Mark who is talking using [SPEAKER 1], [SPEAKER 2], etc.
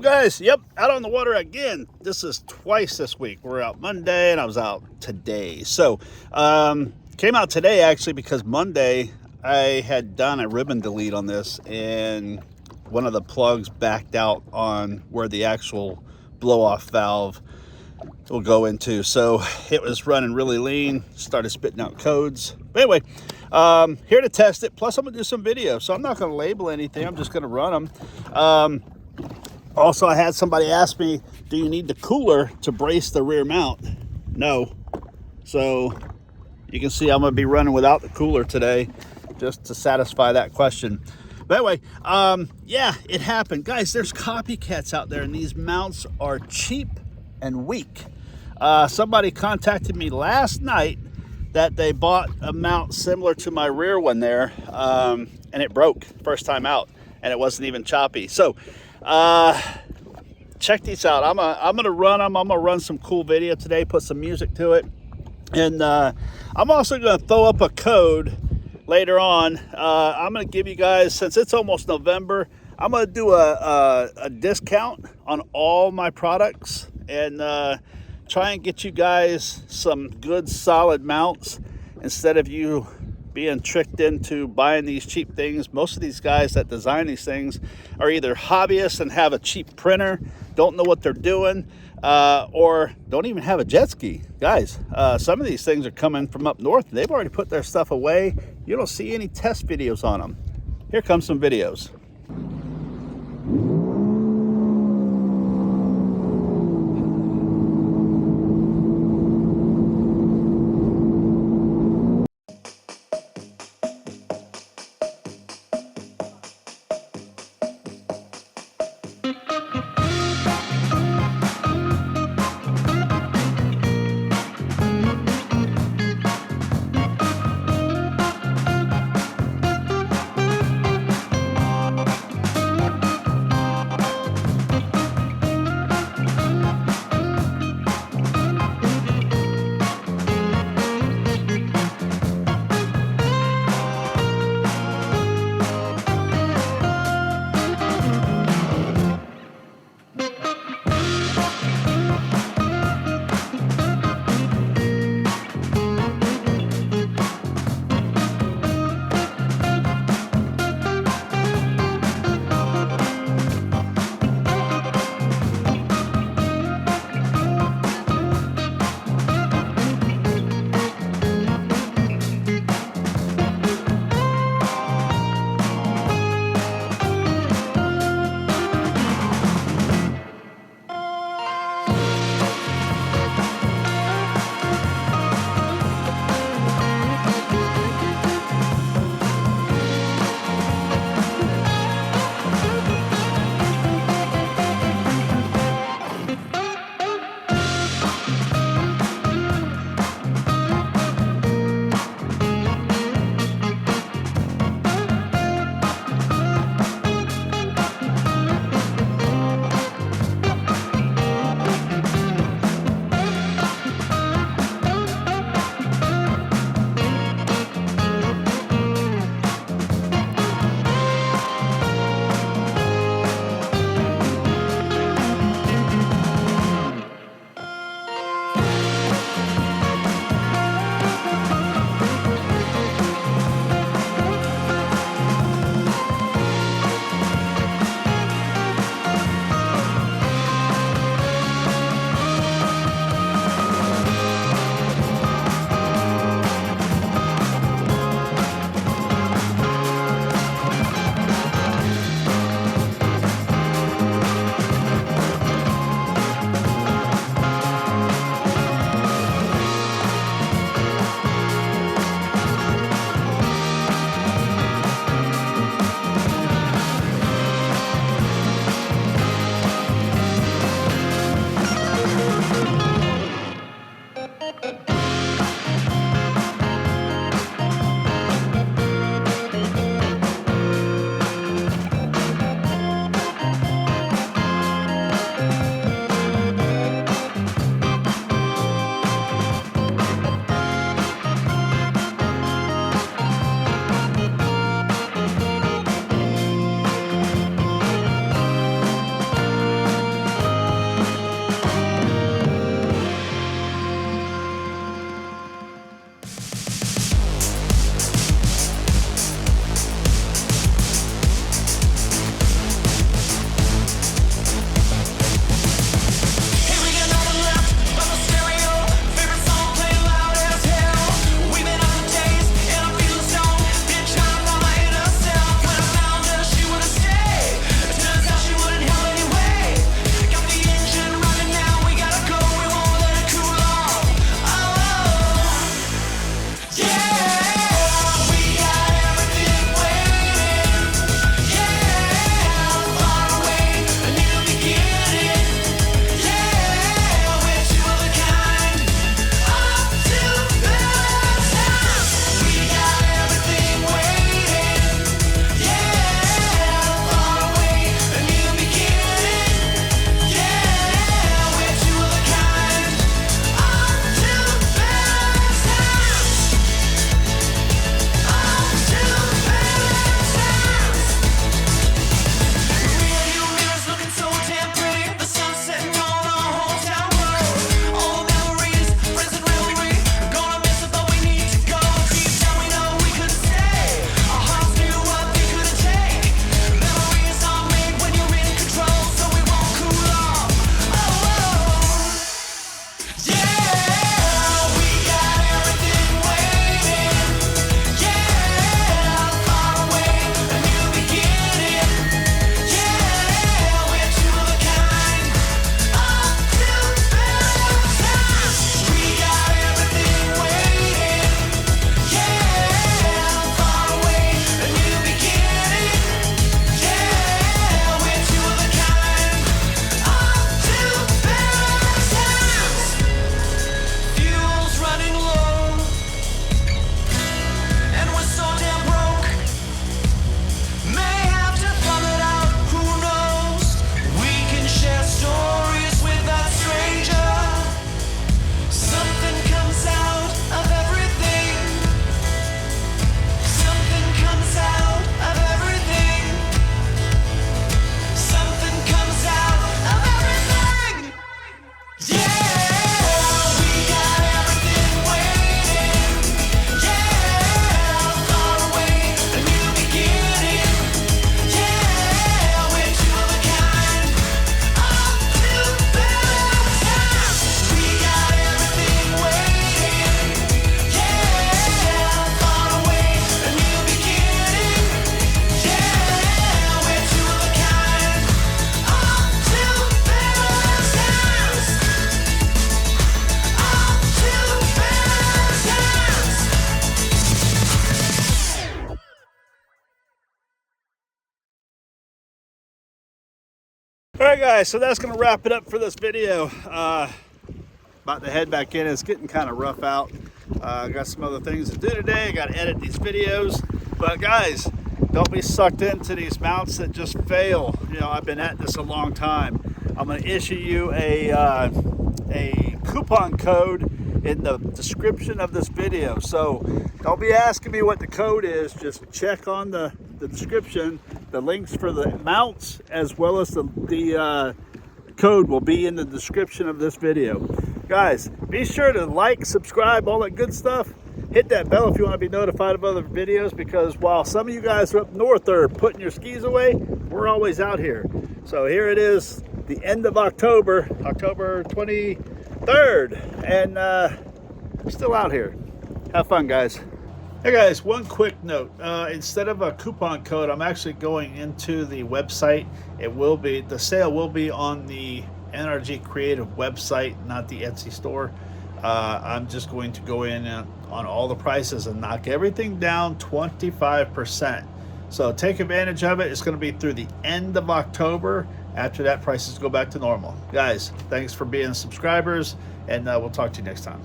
[SPEAKER 1] up, guys? Yep, out on the water again. This is twice this week. We're out Monday and I was out today. So came out today actually because Monday I had done a ribbon delete on this and one of the plugs backed out on where the actual blow off valve will go into. So it was running really lean, started spitting out codes. But anyway, here to test it. Plus I'm gonna do some videos. So I'm not gonna label anything. I'm just gonna run them. Also, I had somebody ask me, do you need the cooler to brace the rear mount? No. So you can see I'm going to be running without the cooler today just to satisfy that question. But anyway, yeah, it happened. Guys, there's copycats out there and these mounts are cheap and weak. Somebody contacted me last night that they bought a mount similar to my rear one there and it broke first time out and it wasn't even choppy. So check these out. I'm gonna run them. I'm gonna run some cool video today, put some music to it, and I'm also gonna throw up a code later on. I'm gonna give you guys, since it's almost November, I'm gonna do a discount on all my products and try and get you guys some good solid mounts instead of you being tricked into buying these cheap things. Most of these guys that design these things are either hobbyists and have a cheap printer, don't know what they're doing, or don't even have a jet ski. Guys, some of these things are coming from up north. They've already put their stuff away. You don't see any test videos on them. Here comes some videos. All right, guys, so that's going to wrap it up for this video. About to head back in. It's getting kind of rough out. I got some other things to do today. I got to edit these videos. But guys, don't be sucked into these mounts that just fail. You know, I've been at this a long time. I'm going to issue you a coupon code in the description of this video. So don't be asking me what the code is. Just check on the description. The links for the mounts as well as the code will be in the description of this video. Guys, be sure to like, subscribe, all that good stuff. Hit that bell if you want to be notified of other videos, because while some of you guys up north are putting your skis away, we're always out here. So here it is, the end of October 23rd, and we're still out here. Have fun, guys. Hey guys, one quick note. Instead of a coupon code, I'm actually going into the website. The sale will be on the NRG Creative website, not the Etsy store. I'm just going to go in on all the prices and knock everything down 25%. So take advantage of it. It's going to be through the end of October. After that, prices go back to normal. Guys, thanks for being subscribers, and we'll talk to you next time.